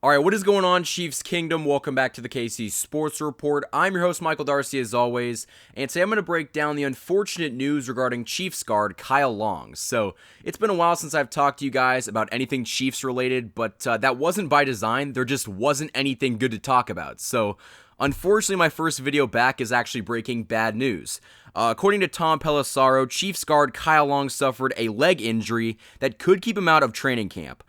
All right, what is going on, Chiefs Kingdom? Welcome back to the KC Sports Report. I'm your host, Michael Darcy, as always, and today I'm going to break down the unfortunate news regarding Chiefs guard Kyle Long. So, it's been a while since I've talked to you guys about anything Chiefs related, but that wasn't by design. There just wasn't anything good to talk about. So, unfortunately, my first video back is actually breaking bad news. According to Tom Pelissaro, Chiefs guard Kyle Long suffered a leg injury that could keep him out of training camp.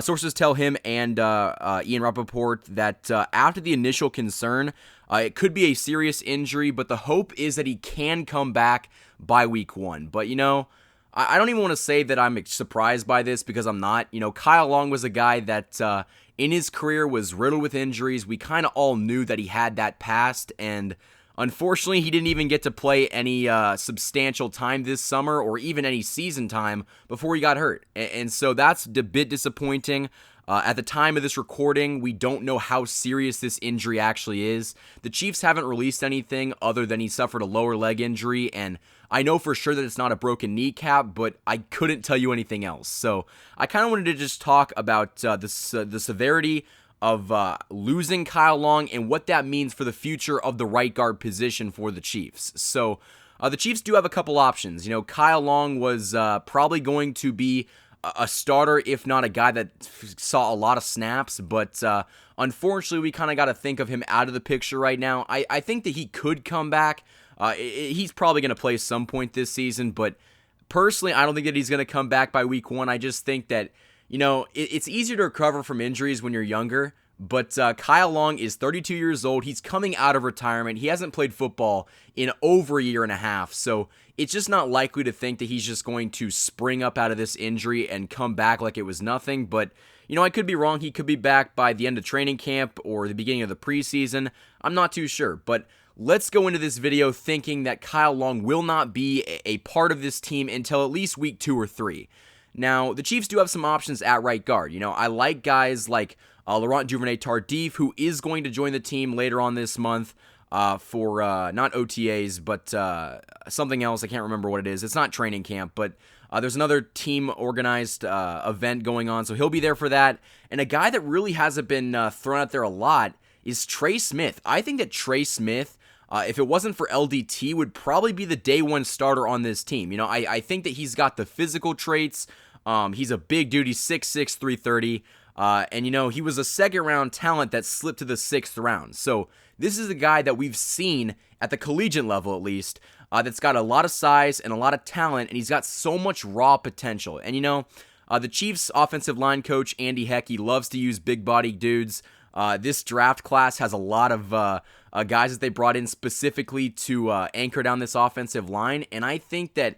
Sources tell him and Ian Rappaport that after the initial concern, it could be a serious injury, but the hope is that he can come back by week 1. But, you know, I don't even want to say that I'm surprised by this because I'm not. You know, Kyle Long was a guy that in his career was riddled with injuries. We kind of all knew that he had that past, and unfortunately, he didn't even get to play any substantial time this summer or even any season time before he got hurt. And so that's a bit disappointing. At the time of this recording, we don't know how serious this injury actually is. The Chiefs haven't released anything other than he suffered a lower leg injury, and I know for sure that it's not a broken kneecap, but I couldn't tell you anything else. So I kind of wanted to just talk about the severity of losing Kyle Long and what that means for the future of the right guard position for the Chiefs. So the Chiefs do have a couple options. You know, Kyle Long was probably going to be a starter, if not a guy that saw a lot of snaps, but unfortunately we kind of got to think of him out of the picture right now. I think that he could come back. He's probably going to play some point this season, but personally I don't think that he's going to come back by week 1. I just think that, you know, it's easier to recover from injuries when you're younger, but Kyle Long is 32 years old. He's coming out of retirement. He hasn't played football in over a year and a half, so it's just not likely to think that he's just going to spring up out of this injury and come back like it was nothing. But, you know, I could be wrong. He could be back by the end of training camp or the beginning of the preseason. I'm not too sure, but let's go into this video thinking that Kyle Long will not be a part of this team until at least week 2 or 3. Now, the Chiefs do have some options at right guard. You know, I like guys like Laurent Duvernay-Tardif, who is going to join the team later on this month for not OTAs, but something else. I can't remember what it is. It's not training camp, but there's another team-organized event going on, so he'll be there for that. And a guy that really hasn't been thrown out there a lot is Trey Smith. I think that Trey Smith, if it wasn't for LDT, would probably be the day 1 starter on this team. You know, I think that he's got the physical traits. He's a big dude. He's 6'6", 330. And, you know, he was a second-round talent that slipped to the 6th round. So this is a guy that we've seen at the collegiate level, at least, that's got a lot of size and a lot of talent, and he's got so much raw potential. And, you know, the Chiefs' offensive line coach, Andy Heck, he loves to use big-body dudes. This draft class has a lot of guys that they brought in specifically to anchor down this offensive line, and I think that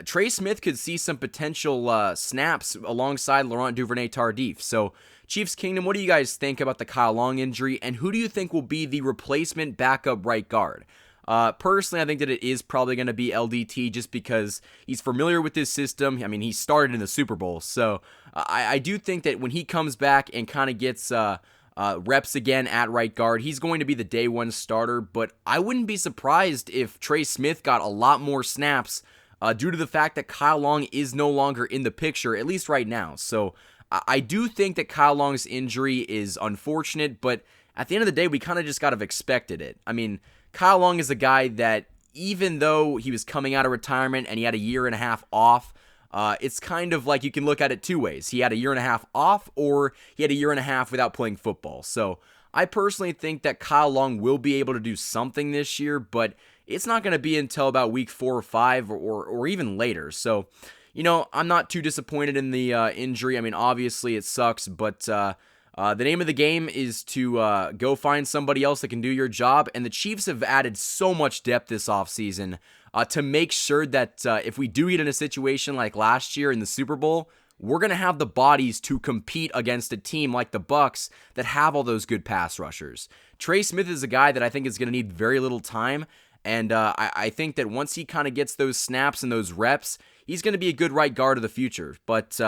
Trey Smith could see some potential snaps alongside Laurent Duvernay-Tardif. So, Chiefs Kingdom, what do you guys think about the Kyle Long injury, and who do you think will be the replacement backup right guard? Personally, I think that it is probably going to be LDT just because he's familiar with this system. I mean, he started in the Super Bowl, so I do think that when he comes back and kind of gets reps again at right guard, he's going to be the day 1 starter, but I wouldn't be surprised if Trey Smith got a lot more snaps due to the fact that Kyle Long is no longer in the picture, at least right now. So I do think that Kyle Long's injury is unfortunate, but at the end of the day, we kind of just got to have expected it. I mean, Kyle Long is a guy that even though he was coming out of retirement and he had a year and a half off, it's kind of like you can look at it 2 ways. He had a year and a half off, or he had a year and a half without playing football. So I personally think that Kyle Long will be able to do something this year, but it's not going to be until about week 4 or 5 or even later. So, you know, I'm not too disappointed in the injury. I mean, obviously it sucks, but the name of the game is to go find somebody else that can do your job, and the Chiefs have added so much depth this offseason to make sure that if we do get in a situation like last year in the Super Bowl, we're going to have the bodies to compete against a team like the Bucs that have all those good pass rushers. Trey Smith is a guy that I think is going to need very little time, and I think that once he kind of gets those snaps and those reps, he's going to be a good right guard of the future. But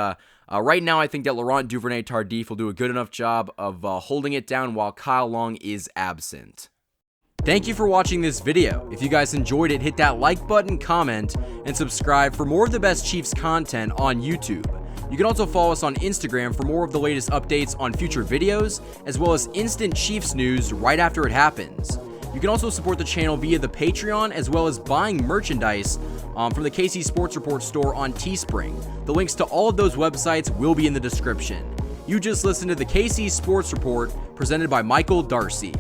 right now, I think that Laurent Duvernay-Tardif will do a good enough job of holding it down while Kyle Long is absent. Thank you for watching this video. If you guys enjoyed it, hit that like button, comment, and subscribe for more of the best Chiefs content on YouTube. You can also follow us on Instagram for more of the latest updates on future videos, as well as instant Chiefs news right after it happens. You can also support the channel via the Patreon, as well as buying merchandise from the KC Sports Report store on Teespring. The links to all of those websites will be in the description. You just listened to the KC Sports Report, presented by Michael Darcy.